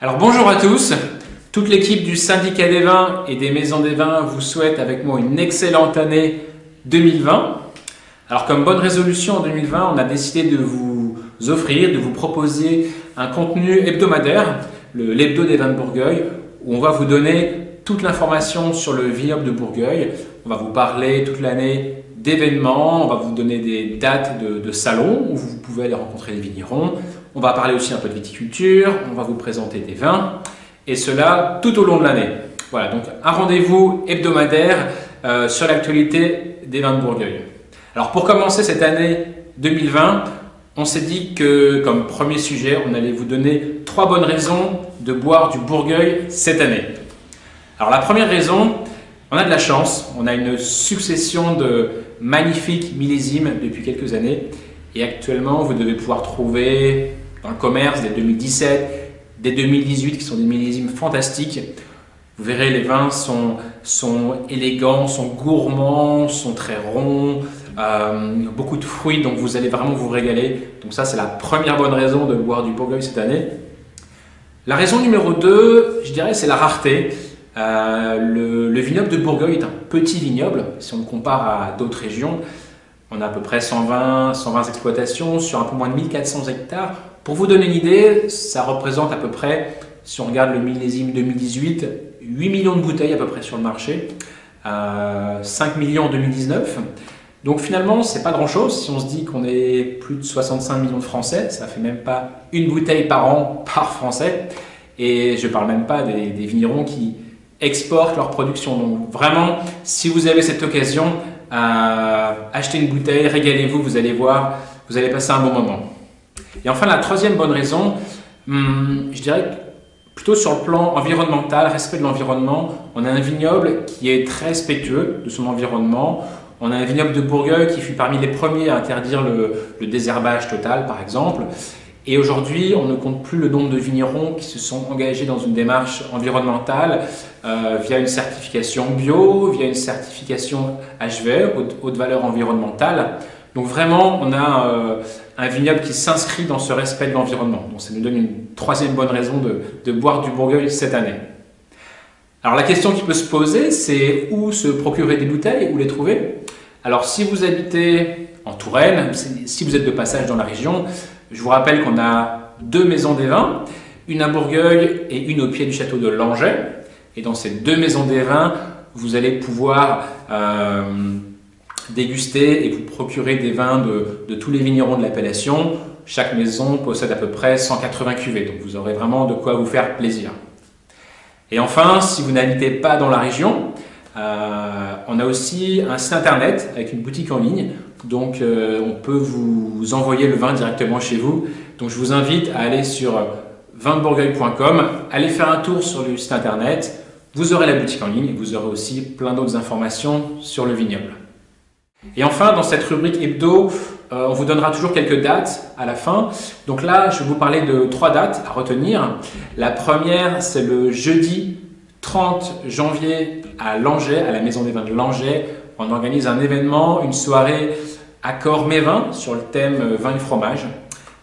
Alors bonjour à tous, toute l'équipe du syndicat des vins et des maisons des vins vous souhaite avec moi une excellente année 2020. Alors comme bonne résolution en 2020, on a décidé de vous offrir, de vous proposer un contenu hebdomadaire, l'hebdo des vins de Bourgueil, où on va vous donner toute l'information sur le vignoble de Bourgueil. On va vous parler toute l'année d'événements, on va vous donner des dates de salons où vous pouvez aller rencontrer les vignerons. On va parler aussi un peu de viticulture, on va vous présenter des vins, et cela tout au long de l'année. Voilà, donc un rendez-vous hebdomadaire sur l'actualité des vins de Bourgueil. Alors pour commencer cette année 2020, on s'est dit que comme premier sujet, on allait vous donner 3 bonnes raisons de boire du Bourgueil cette année. Alors la première raison, on a de la chance, on a une succession de magnifiques millésimes depuis quelques années, et actuellement vous devez pouvoir trouver dans le commerce des 2017, des 2018 qui sont des millésimes fantastiques. Vous verrez, les vins sont élégants, sont gourmands, sont très ronds, beaucoup de fruits, donc vous allez vraiment vous régaler. Donc ça, c'est la première bonne raison de boire du Bourgueil cette année. La raison numéro 2, je dirais, c'est la rareté. Le vignoble de Bourgueil est un petit vignoble, si on le compare à d'autres régions. On a à peu près 120 exploitations sur un peu moins de 1400 hectares. Pour vous donner une idée, ça représente à peu près, si on regarde le millésime 2018, 8 millions de bouteilles à peu près sur le marché, 5 millions en 2019. Donc finalement, c'est pas grand-chose. Si on se dit qu'on est plus de 65 millions de Français, ça fait même pas une bouteille par an par Français. Et je parle même pas des vignerons qui exportent leur production. Donc vraiment, si vous avez cette occasion, achetez une bouteille, régalez-vous, vous allez voir, vous allez passer un bon moment. Et enfin, la troisième bonne raison, je dirais plutôt sur le plan environnemental, respect de l'environnement. On a un vignoble qui est très respectueux de son environnement. On a un vignoble de Bourgueil qui fut parmi les premiers à interdire le désherbage total, par exemple. Et aujourd'hui, on ne compte plus le nombre de vignerons qui se sont engagés dans une démarche environnementale via une certification bio, via une certification HVE, haute valeur environnementale. Donc vraiment, on a un vignoble qui s'inscrit dans ce respect de l'environnement. Donc ça nous donne une troisième bonne raison de boire du Bourgueil cette année. Alors la question qui peut se poser, c'est où se procurer des bouteilles, où les trouver? Alors si vous habitez en Touraine, si vous êtes de passage dans la région, je vous rappelle qu'on a 2 maisons des vins, une à Bourgueil et une au pied du château de Langeais. Et dans ces 2 maisons des vins, vous allez pouvoir déguster et vous procurer des vins de tous les vignerons de l'appellation. Chaque maison possède à peu près 180 cuvées, donc vous aurez vraiment de quoi vous faire plaisir. Et enfin, si vous n'habitez pas dans la région, on a aussi un site internet avec une boutique en ligne. Donc on peut vous envoyer le vin directement chez vous. Donc je vous invite à aller sur vinsdebourgueil.com, allez faire un tour sur le site internet. Vous aurez la boutique en ligne et vous aurez aussi plein d'autres informations sur le vignoble. Et enfin, dans cette rubrique hebdo, on vous donnera toujours quelques dates à la fin. Donc là, je vais vous parler de 3 dates à retenir. La première, c'est le jeudi 30 janvier à Langeais, à la Maison des Vins de Langeais. On organise un événement, une soirée Accord Mes Vins sur le thème vin et fromage.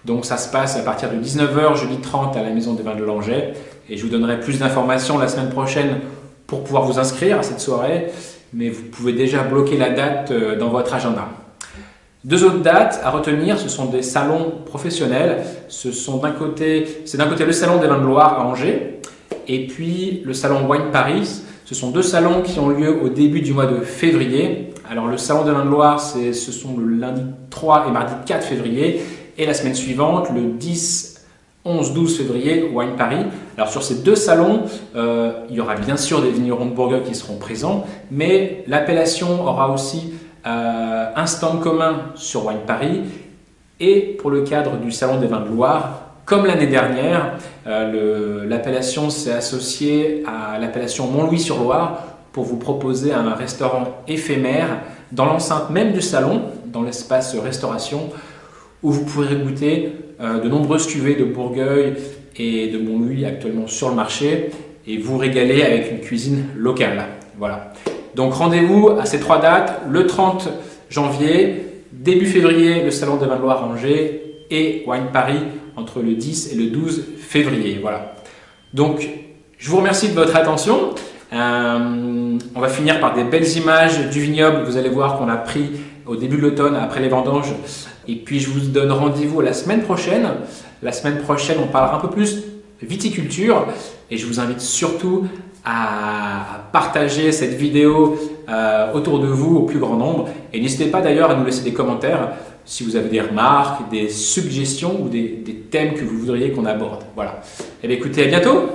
Donc ça se passe à partir de 19 h jeudi 30 à la Maison des Vins de Langeais. Et je vous donnerai plus d'informations la semaine prochaine pour pouvoir vous inscrire à cette soirée. Mais vous pouvez déjà bloquer la date dans votre agenda. 2 autres dates à retenir, ce sont des salons professionnels. C'est d'un côté le salon des vins de Loire à Angers et puis le salon Wine Paris. Ce sont 2 salons qui ont lieu au début du mois de février. Alors le salon des vins de Loire, ce sont le lundi 3 et mardi 4 février et la semaine suivante, le 10, 11, 12 février, Wine Paris. Alors sur ces 2 salons, il y aura bien sûr des vignerons de Bourgueil qui seront présents, mais l'appellation aura aussi un stand commun sur Wine Paris. Et pour le cadre du salon des vins de Loire, comme l'année dernière, l'appellation s'est associée à l'appellation Montlouis-sur-Loire pour vous proposer un restaurant éphémère dans l'enceinte même du salon, dans l'espace restauration, où vous pourrez goûter de nombreuses cuvées de Bourgueil et de Montlouis actuellement sur le marché et vous régaler avec une cuisine locale. Voilà. Donc rendez-vous à ces 3 dates, le 30 janvier, début février, le salon des vins de Loire à Angers et Wine Paris entre le 10 et le 12 février. Voilà. Donc, je vous remercie de votre attention. On va finir par des belles images du vignoble. Vous allez voir qu'on a pris au début de l'automne, après les vendanges. Et puis, je vous donne rendez-vous la semaine prochaine. La semaine prochaine, on parlera un peu plus viticulture. Et je vous invite surtout à partager cette vidéo autour de vous au plus grand nombre. Et n'hésitez pas d'ailleurs à nous laisser des commentaires si vous avez des remarques, des suggestions ou des thèmes que vous voudriez qu'on aborde. Voilà. Et bien écoutez, à bientôt!